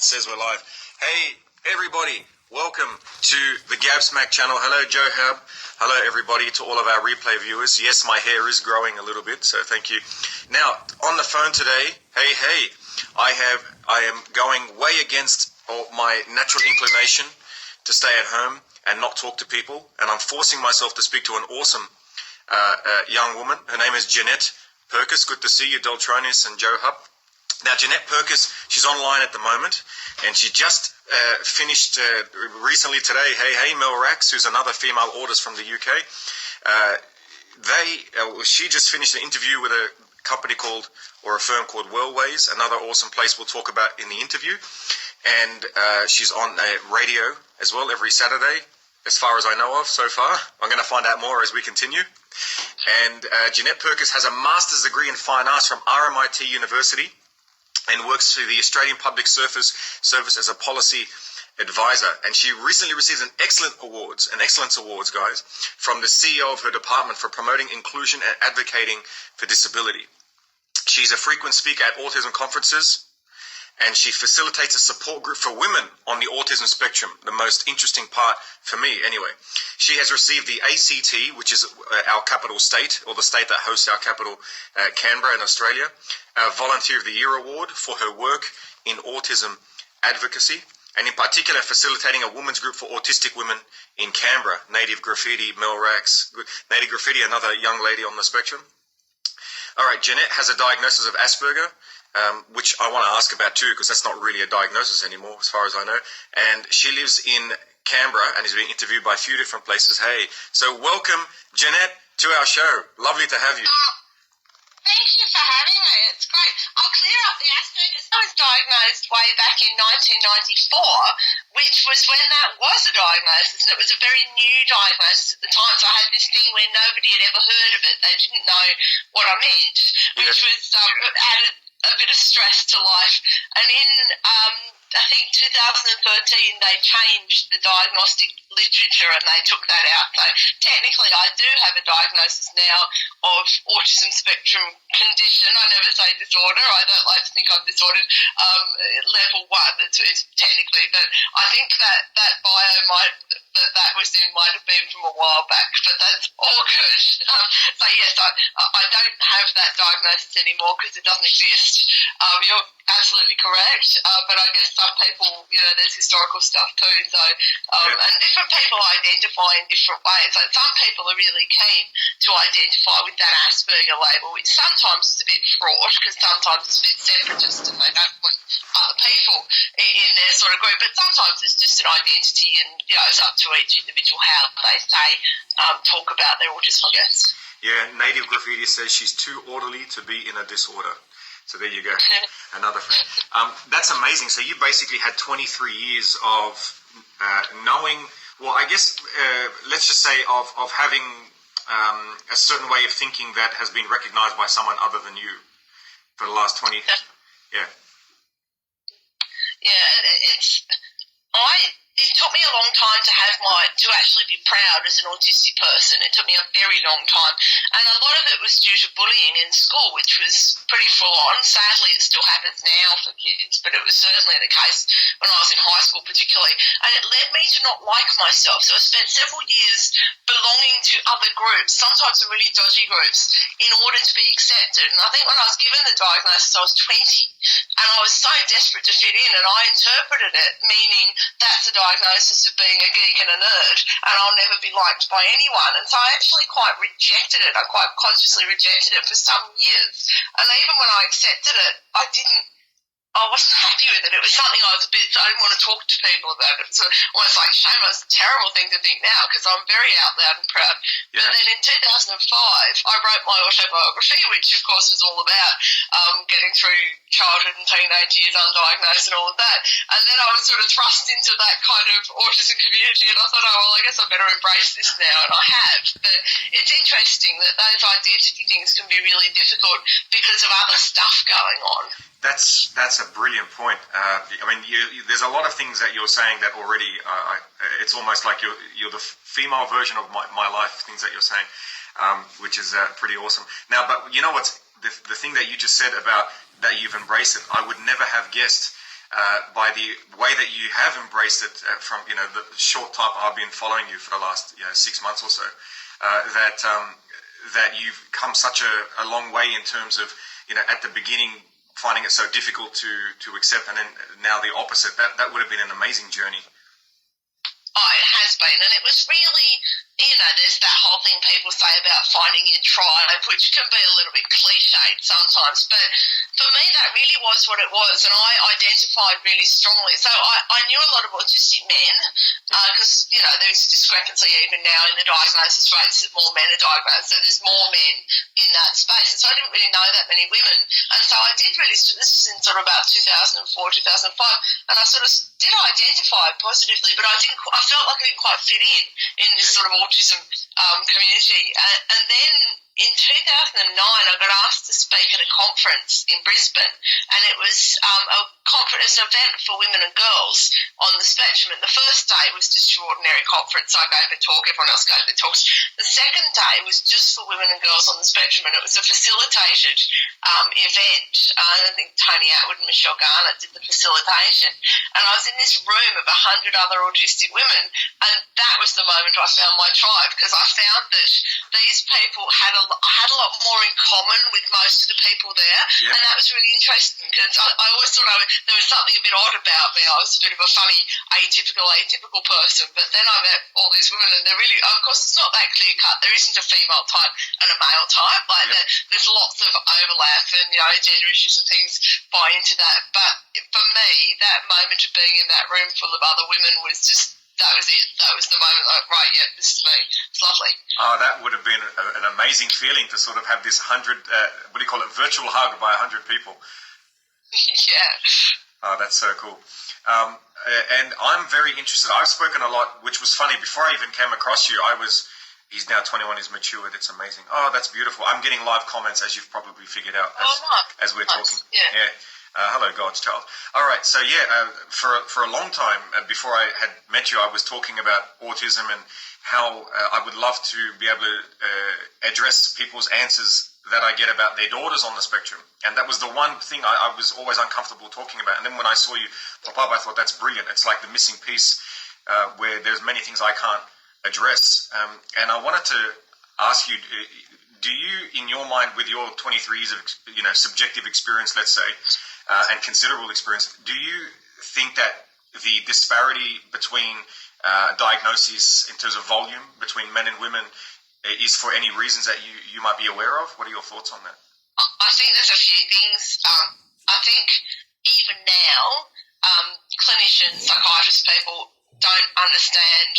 Says we're live. Hey, everybody. Welcome to the Gab Smack channel. Hello, Joe Hab. Hello, everybody, to all of our replay viewers. Yes, my hair is growing a little bit, so thank you. Now, on the phone today, I am going way against my natural inclination to stay at home and not talk to people, and I'm forcing myself to speak to an awesome young woman. Her name is Jeanette Purkis. Good to see you, Deltronis and Joe Hub. Now, Jeanette Purkis, she's online at the moment, and she just finished recently today. Hey, Mel Rax, who's another female autist from the UK. She just finished an interview with a company called, or a firm called Wellways, another awesome place we'll talk about in the interview. And she's on radio as well every Saturday, as far as I know of so far. I'm going to find out more as we continue. And Jeanette Purkis has a master's degree in fine arts from RMIT University, and works for the Australian Public Service as a policy advisor. And she recently received an Excellence Awards, guys, from the CEO of her department for promoting inclusion and advocating for disability. She's a frequent speaker at autism conferences, and she facilitates a support group for women on the autism spectrum, the most interesting part for me anyway. She has received the ACT, which is our capital state, or the state that hosts our capital, Canberra in Australia, Volunteer of the Year Award for her work in autism advocacy, and in particular facilitating a women's group for autistic women in Canberra. Native Graffiti, Mel Rax, Native Graffiti, another young lady on the spectrum. All right, Jeanette has a diagnosis of Asperger, which I want to ask about too, because that's not really a diagnosis anymore, as far as I know. And she lives in Canberra and is being interviewed by a few different places. Hey, so welcome, Jeanette, to our show. Lovely to have you. Thank you for having me. It's great. I'll clear up the Asperger's. I was diagnosed way back in 1994, which was when that was a diagnosis, and it was a very new diagnosis at the time. So I had this thing where nobody had ever heard of it. They didn't know what I meant, which was added a bit of stress to life. And in I think 2013 they changed the diagnostic literature and they took that out. So technically I do have a diagnosis now of autism spectrum condition. I never say disorder. I don't like to think I'm disordered. Level 1 it's technically, but I think that bio that was in might have been from a while back, but that's all good. So yes, I don't have that diagnosis anymore because it doesn't exist. You're absolutely correct, but I guess some people, there's historical stuff too. So, and different people identify in different ways. Like some people are really keen to identify with that Asperger label, which sometimes is a bit fraught because sometimes it's a bit separatist and they don't want other people in their sort of group. But sometimes it's just an identity, and it's up to each individual how they say talk about their autism, I guess. Yeah, Native Graffiti says she's too orderly to be in a disorder. So there you go, another friend. That's amazing. So you basically had 23 years of knowing, well, I guess, let's just say of having a certain way of thinking that has been recognized by someone other than you for the last 20 years. Yeah. It took me a long time to actually be proud as an autistic person. It took me a very long time. And a lot of it was due to bullying in school, which was pretty full on. Sadly, it still happens now for kids, but it was certainly the case when I was in high school particularly. And it led me to not like myself. So I spent several years belonging to other groups, sometimes some really dodgy groups, in order to be accepted. And I think when I was given the diagnosis, I was 20. And I was so desperate to fit in, and I interpreted it, meaning that's a diagnosis of being a geek and a nerd, and I'll never be liked by anyone. And so I actually quite rejected it. I quite consciously rejected it for some years. And even when I accepted it, I wasn't happy with it. It was something I didn't want to talk to people about it. So almost like shame. It's a terrible thing to think now because I'm very out loud and proud. Yeah. But then in 2005, I wrote my autobiography, which of course was all about getting through childhood and teenage years undiagnosed and all of that. And then I was sort of thrust into that kind of autism community, and I thought, oh, well, I guess I better embrace this now, and I have. But it's interesting that those identity things can be really difficult because of other stuff going on. That's a brilliant point. There's a lot of things that you're saying that already, it's almost like you're the female version of my life, things that you're saying, which is pretty awesome. Now, but you know what's the thing that you just said about that you've embraced it, I would never have guessed by the way that you have embraced it from the short time I've been following you for the last 6 months or so, that you've come such a long way in terms of at the beginning finding it so difficult to accept, and then now the opposite. That would have been an amazing journey. Oh, it has been, and it was really, there's that whole thing people say about finding your tribe, which can be a little bit cliched sometimes, but for me that really was what it was, and I identified really strongly. So I knew a lot of autistic men, because, there's a discrepancy even now in the diagnosis rates that more men are diagnosed, so there's more men in that space, and so I didn't really know that many women, and so I did really, this is in sort of about 2004, 2005, and I sort of did identify positively, but I felt like I didn't quite fit in this sort of autism community. And then in 2009, I got asked to speak at a conference in Brisbane, and it was a conference, an event for women and girls on the spectrum. And the first day was just your ordinary conference. I gave a talk, everyone else gave the talks. The second day was just for women and girls on the spectrum, and it was a facilitated event. I think Tony Atwood and Michelle Garnett did the facilitation. And I was in this room of 100 other autistic women, and that was the moment I found my tribe, because I found that these people had a lot more in common with most of the people there, and that was really interesting, because I always thought there was something a bit odd about me. I was a bit of a funny, atypical person, but then I met all these women, and they're really, of course, it's not that clear cut. There isn't a female type and a male type. Like there's lots of overlap, and gender issues and things buy into that. But for me, that moment of being in that room full of other women was just, that was it. That was the moment, like, right, yeah, this is me. It's lovely. Oh, that would have been an amazing feeling to sort of have this 100, what do you call it, virtual hug by 100 people. Yeah. Oh, that's so cool. And I'm very interested. I've spoken a lot, which was funny. Before I even came across you, he's now 21, he's matured. It's amazing. Oh, that's beautiful. I'm getting live comments, as you've probably figured out as we're talking. Yeah. Hello, God's child. All right, so for a long time, before I had met you, I was talking about autism and how I would love to be able to address people's answers that I get about their daughters on the spectrum. And that was the one thing I was always uncomfortable talking about. And then when I saw you pop up, I thought, that's brilliant. It's like the missing piece where there's many things I can't address. And I wanted to ask you, do you, in your mind, with your 23 years of subjective experience, let's say, and considerable experience, do you think that the disparity between diagnoses in terms of volume between men and women is for any reasons that you might be aware of? What are your thoughts on that? I think there's a few things. I think even now, clinicians, psychiatrists, people don't understand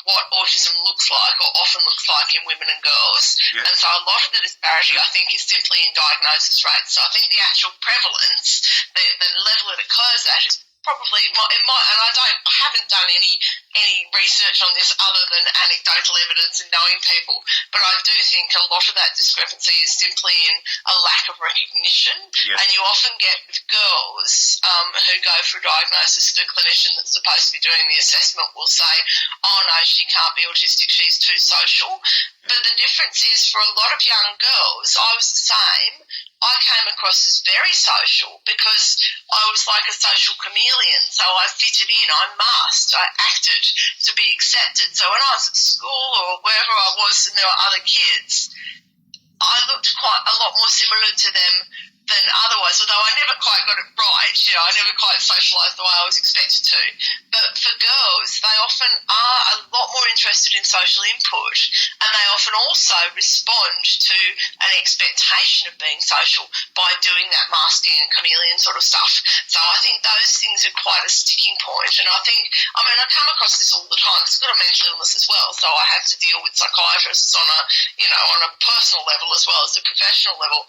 what autism looks like, or often looks like, in women and girls. And so a lot of the disparity, I think, is simply in diagnosis rates. So I think the actual prevalence, the level it occurs at, is probably, and I haven't done any research on this other than anecdotal evidence and knowing people, but I do think a lot of that discrepancy is simply in a lack of recognition. And you often get with girls who go for a diagnosis, the clinician that's supposed to be doing the assessment will say, oh no, she can't be autistic, she's too social. But the difference is, for a lot of young girls, I was the same. I came across as very social because I was like a social chameleon. So I fitted in, I masked, I acted to be accepted. So when I was at school or wherever I was and there were other kids, I looked quite a lot more similar to them than otherwise, although I never quite got it right. I never quite socialised the way I was expected to. But for girls, they often are a lot more interested in social input, and they often also respond to an expectation of being social by doing that masking and chameleon sort of stuff. So I think those things are quite a sticking point. And I come across this all the time. It's got a mental illness as well, so I have to deal with psychiatrists on a personal level as well as a professional level.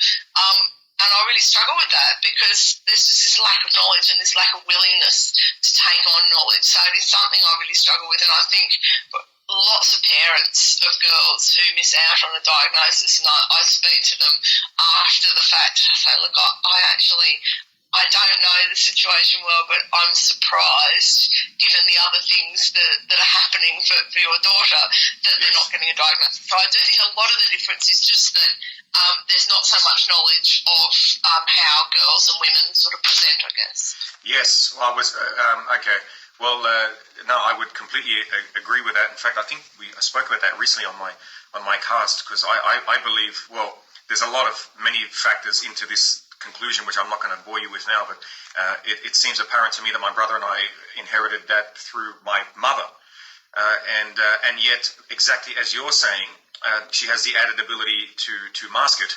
And I really struggle with that because there's just this lack of knowledge and this lack of willingness to take on knowledge. So it is something I really struggle with, and I think lots of parents of girls who miss out on a diagnosis, and I speak to them after the fact. I say, look, I actually I don't know the situation well, but I'm surprised, given the other things that are happening for your daughter, that they're not getting a diagnosis. So I do think a lot of the difference is just that there's not so much knowledge of how girls and women sort of present, I guess. Yes, well, I was okay. Well, no, I would completely agree with that. In fact, I think I spoke about that recently on my cast, because I believe, well, there's a lot of many factors into this conclusion, which I'm not going to bore you with now, but it seems apparent to me that my brother and I inherited that through my mother, and yet, exactly as you're saying, she has the added ability to mask it,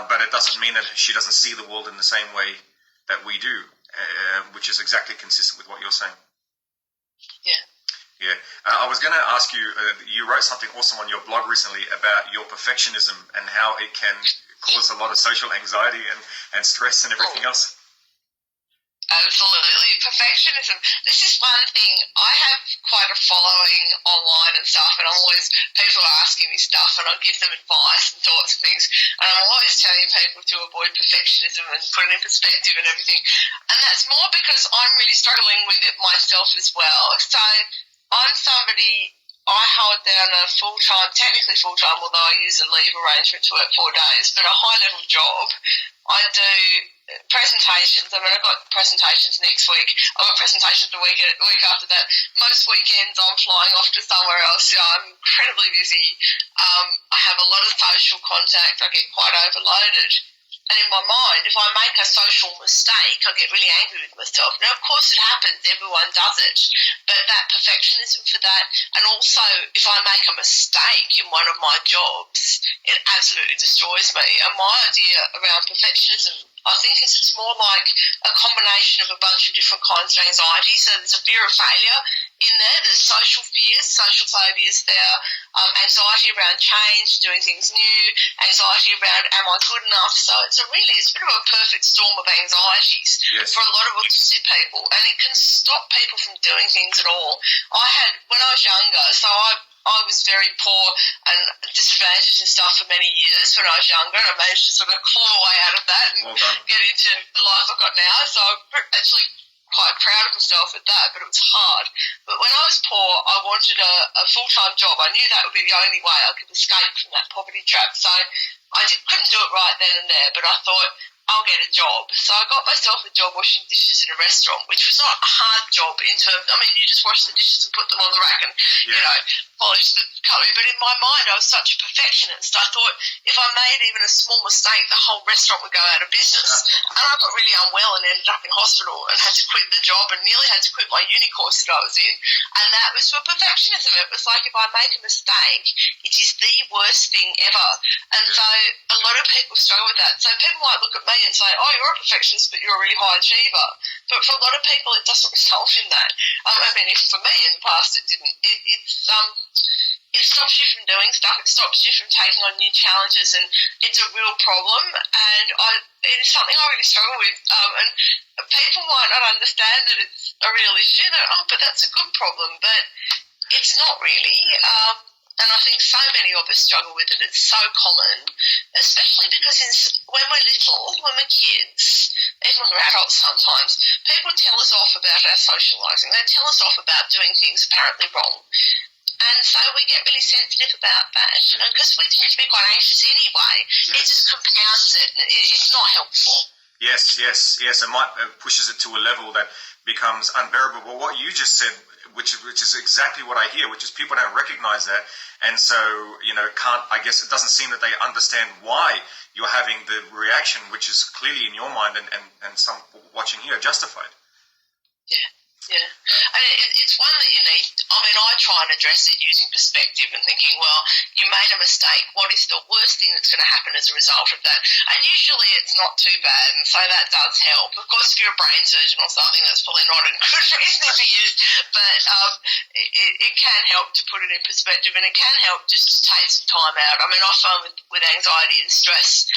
but it doesn't mean that she doesn't see the world in the same way that we do, which is exactly consistent with what you're saying. Yeah. Yeah. I was going to ask you, you wrote something awesome on your blog recently about your perfectionism and how it can cause a lot of social anxiety and stress and everything else. Absolutely. Perfectionism. This is one thing. I have quite a following online and stuff, and I'm always, people are asking me stuff, and I'll give them advice and thoughts and things. And I'm always telling people to avoid perfectionism and put it in perspective and everything. And that's more because I'm really struggling with it myself as well. So I'm somebody, I hold down a full-time, technically full-time, although I use a leave arrangement to work 4 days, but a high-level job. I do presentations. I mean, I've got presentations next week. I've got presentations the week after that. Most weekends I'm flying off to somewhere else. You know, I'm incredibly busy. I have a lot of social contact. I get quite overloaded. And in my mind, if I make a social mistake, I get really angry with myself. Now, of course, it happens. Everyone does it. But that perfectionism for that, and also if I make a mistake in one of my jobs, it absolutely destroys me. And my idea around perfectionism, I think, is it's more like a combination of a bunch of different kinds of anxiety. So there's a fear of failure in there. There's social fears, social phobias there, anxiety around change, doing things new, anxiety around am I good enough. So it's a bit of a perfect storm of anxieties for a lot of autistic people, and it can stop people from doing things at all. When I was younger, so I was very poor and disadvantaged and stuff for many years when I was younger, and I managed to sort of claw my way out of that and get into the life I've got now. So I'm actually quite proud of myself at that, but it was hard. But when I was poor, I wanted a full-time job. I knew that would be the only way I could escape from that poverty trap. So I couldn't do it right then and there, but I thought, I'll get a job. So I got myself a job washing dishes in a restaurant, which was not a hard job in terms, I mean, you just wash the dishes and put them on the rack and, you know, polish the cutlery. But in my mind, I was such a perfectionist. I thought if I made even a small mistake, the whole restaurant would go out of business. And I got really unwell and ended up in hospital and had to quit the job and nearly had to quit my uni course that I was in. And that was for perfectionism. It was like, if I make a mistake, it is the worst thing ever. And so a lot of people struggle with that. So people might look at me and say, oh, you're a perfectionist, but you're a really high achiever. But for a lot of people, it doesn't result in that. I mean, for me in the past, it didn't. It stops you from doing stuff. It stops you from taking on new challenges, and it's a real problem. And it is something I really struggle with. And people might not understand that it's a real issue. They're, oh, but that's a good problem. But it's not really. And I think so many of us struggle with it. It's so common, especially because when we're little, when we're kids, even when we're adults sometimes, people tell us off about our socialising. They tell us off about doing things apparently wrong. And so we get really sensitive about that. And because we tend to be quite anxious anyway, it just compounds it. It's not helpful. Yes. It might pushes it to a level that becomes unbearable. But what you just said, which is exactly what I hear, which is people don't recognize that. And so, I guess it doesn't seem that they understand why you're having the reaction, which is clearly in your mind and some watching here justified. Yeah. And it's one that you need. I mean, I try and address it using perspective and thinking, well, you made a mistake. What is the worst thing that's going to happen as a result of that? And usually it's not too bad, and so that does help. Of course, if you're a brain surgeon or something, that's probably not a good reason to use, but it can help to put it in perspective, and it can help just to take some time out. I mean, I find with anxiety and stress,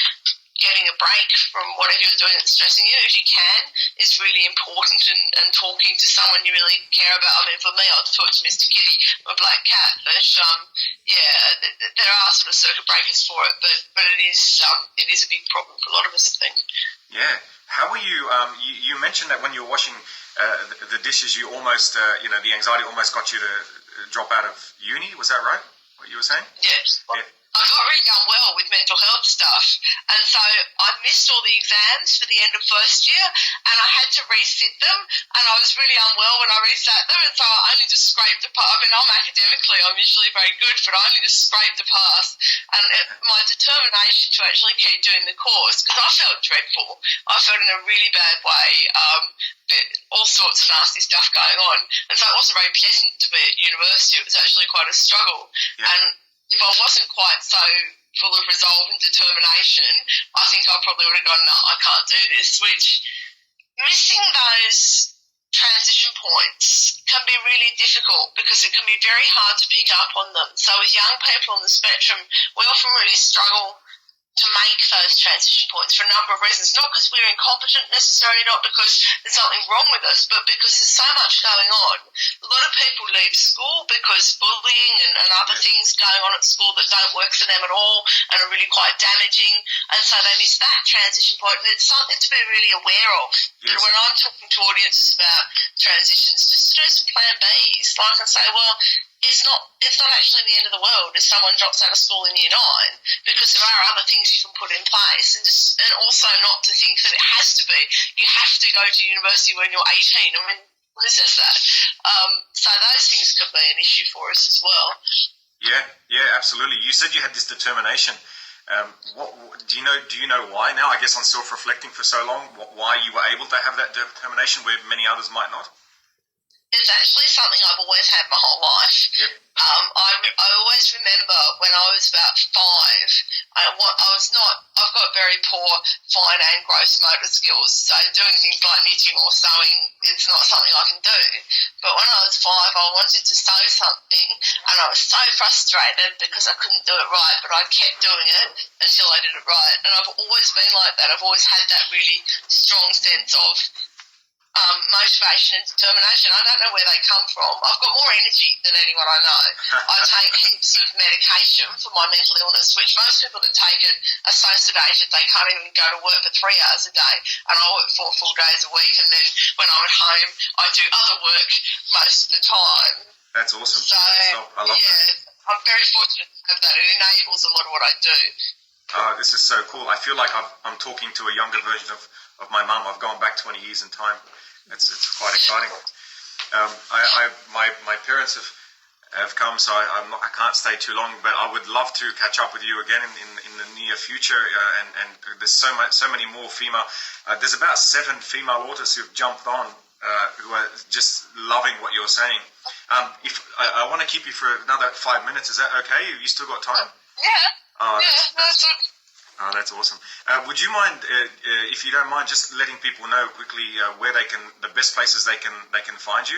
getting a break from whatever you're doing that's stressing you, if you can, is really important, and talking to someone you really care about. I mean, for me, I'll talk to Mr. Kitty, my black cat, but there are sort of circuit breakers for it, but it is a big problem for a lot of us, I think. Yeah. How were you? You mentioned that when you were washing the dishes, you almost, the anxiety almost got you to drop out of uni. Was that right? What you were saying? Yes. Yeah. I got really unwell with mental health stuff, and so I missed all the exams for the end of first year, and I had to resit them, and I was really unwell when I resat them, and so I only just scraped the pass. I mean, I'm usually very good, but I only just scraped the pass, and my determination to actually keep doing the course, because I felt dreadful. I felt in a really bad way, all sorts of nasty stuff going on, and so it wasn't very pleasant to be at university. It was actually quite a struggle, Yeah. and if I wasn't quite so full of resolve and determination, I think I probably would have gone, no, I can't do this, which missing those transition points can be really difficult because it can be very hard to pick up on them. So with young people on the spectrum, we often really struggle to make those transition points for a number of reasons, not because we're incompetent necessarily, not because there's something wrong with us, but because there's so much going on. A lot of people leave school because bullying and other things going on at school that don't work for them at all and are really quite damaging, and so they miss that transition point, and it's something to be really aware of. Yes. That when I'm talking to audiences about transitions, just to do some plan Bs, like I say, well, it's not actually the end of the world if someone drops out of school in year 9, because there are other things you can put in place, and also not to think that it has to be, you have to go to university when you're 18. I mean, who says that? So those things could be an issue for us as well. Yeah, absolutely. You said you had this determination. Do you know why now? I guess on self-reflecting for so long, why you were able to have that determination where many others might not? It's actually something I've always had my whole life. Yep. I always remember when I was about 5, I've got very poor fine and gross motor skills, so doing things like knitting or sewing is not something I can do. But when I was 5, I wanted to sew something, and I was so frustrated because I couldn't do it right, but I kept doing it until I did it right. And I've always been like that. I've always had that really strong sense of motivation and determination. I don't know where they come from. I've got more energy than anyone I know. I take heaps of medication for my mental illness, which most people that take it are so sedated they can't even go to work for 3 hours a day. And I work 4 full days a week, and then when I'm at home, I do other work most of the time. That's awesome. So, I love that. I'm very fortunate to have that. It enables a lot of what I do. This is so cool. I feel like I'm talking to a younger version of my mum. I've gone back 20 years in time. It's quite exciting. My parents have come, so I can't stay too long. But I would love to catch up with you again in the near future. And there's so many more female. There's about 7 female autists who've jumped on, who are just loving what you're saying. If I want to keep you for another 5 minutes, is that okay? Have you still got time? Yeah. That's okay. Oh, that's awesome. Would you mind, if you don't mind, just letting people know quickly where the best places they can find you?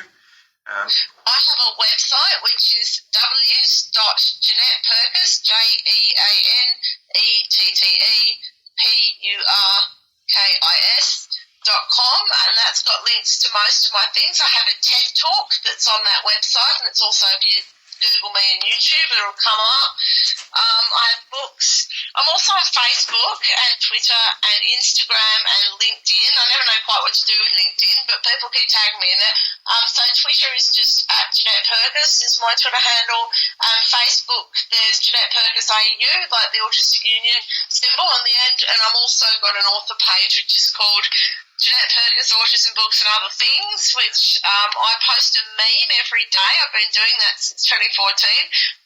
I have a website which is Jeanette Purkis, JeanettePurkis.com, and that's got links to most of my things. I have a TED Talk that's on that website, and it's also Google me and YouTube, it'll come up. I have books. I'm also on Facebook and Twitter and Instagram and LinkedIn. I never know quite what to do with LinkedIn, but people keep tagging me in there. So Twitter is just at Jeanette Purkis is my Twitter handle. Facebook, there's Jeanette Purkis AU, like the Autistic Union symbol on the end, and I've also got an author page which is called Jeanette Purkis, Autism Books and Other Things, which I post a meme every day. I've been doing that since 2014.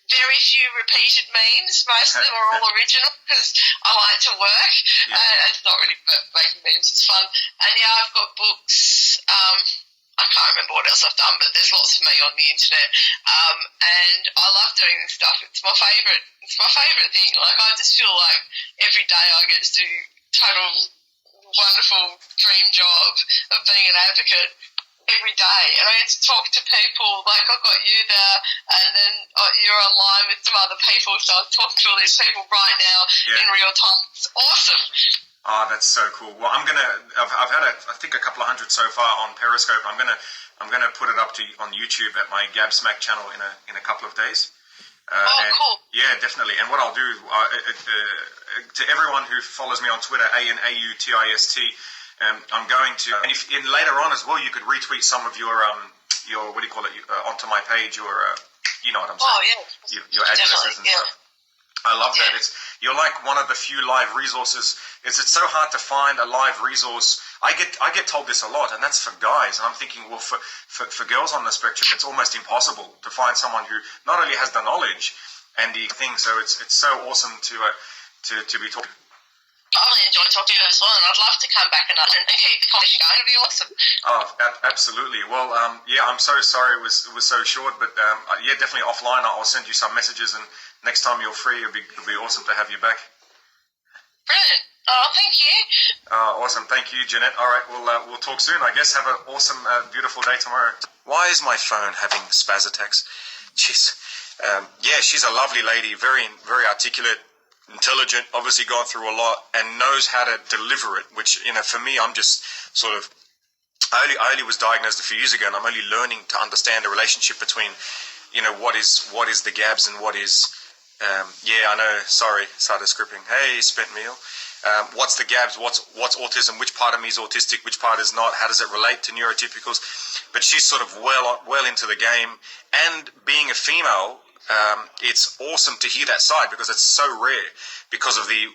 Very few repeated memes. Most of them are all original because I like to work. It's not really making memes, it's fun. And I've got books. I can't remember what else I've done, but there's lots of me on the internet. And I love doing this stuff. It's my favourite. It's my favourite thing. Like, I just feel like every day I get to do total wonderful dream job of being an advocate every day, and I get to talk to people. Like, I've got you there, and then you're online with some other people, so I'm talking to all these people right now in real time. It's awesome. Oh, that's so cool. Well, I've had I think a couple of hundred so far on Periscope. I'm gonna put it up on YouTube at my Gabsmack channel in a couple of days. Cool. Yeah, definitely. And what I'll do to everyone who follows me on Twitter, ANAUTIST, I'm going to, and if in later on as well, you could retweet some of your what do you call it, onto my page, you know what I'm saying? Oh, yeah. Your addresses and stuff. I love that. You're like one of the few live resources. It's so hard to find a live resource. I get told this a lot, and that's for guys. And I'm thinking, well, for girls on the spectrum, it's almost impossible to find someone who not only has the knowledge and the thing. So it's so awesome to be talking. I really enjoyed talking to you as well, and I'd love to come back and keep the conversation going. It'd be awesome. Oh, absolutely. Well, yeah, I'm so sorry it was so short, but yeah, definitely offline. I'll send you some messages, and next time you're free, it'll be awesome to have you back. Brilliant. Oh, thank you. Awesome. Thank you, Jeanette. All right, we'll talk soon, I guess. Have an awesome, beautiful day tomorrow. Why is my phone having spaz attacks? Jeez. Yeah, she's a lovely lady, very, very articulate, intelligent, obviously gone through a lot, and knows how to deliver it, which, for me, I'm just sort of, I only was diagnosed a few years ago, and I'm only learning to understand the relationship between, what is the GABS and what is, yeah, I know, sorry, started scripting. Hey, spent meal. What's the GABS, what's autism, which part of me is autistic, which part is not, how does it relate to neurotypicals? But she's sort of well into the game, and being a female, it's awesome to hear that side, because it's so rare because of the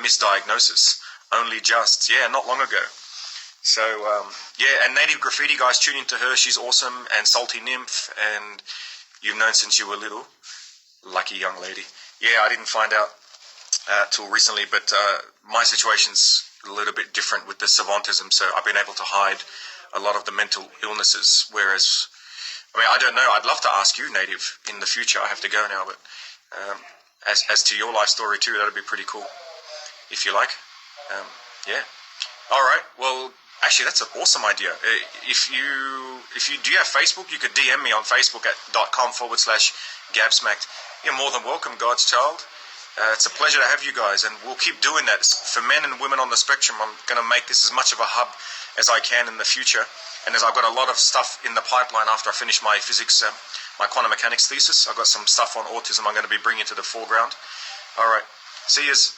misdiagnosis, only just, not long ago. So, yeah, and Native Graffiti guys, tune into her, she's awesome, and Salty Nymph, and you've known since you were little, lucky young lady. Yeah, I didn't find out till recently, but my situation's a little bit different with the savantism, so I've been able to hide a lot of the mental illnesses, whereas, I don't know, I'd love to ask you, Native, in the future. I have to go now, but as to your life story too, that'd be pretty cool, if you like. Yeah. All right, well, actually, that's an awesome idea. If you do you have Facebook? You could DM me on Facebook at .com/Gabsmacked. You're more than welcome, God's child. It's a pleasure to have you guys, and we'll keep doing that. For men and women on the spectrum, I'm going to make this as much of a hub as I can in the future. And as I've got a lot of stuff in the pipeline after I finish my physics, my quantum mechanics thesis, I've got some stuff on autism I'm going to be bringing to the foreground. All right, see yous.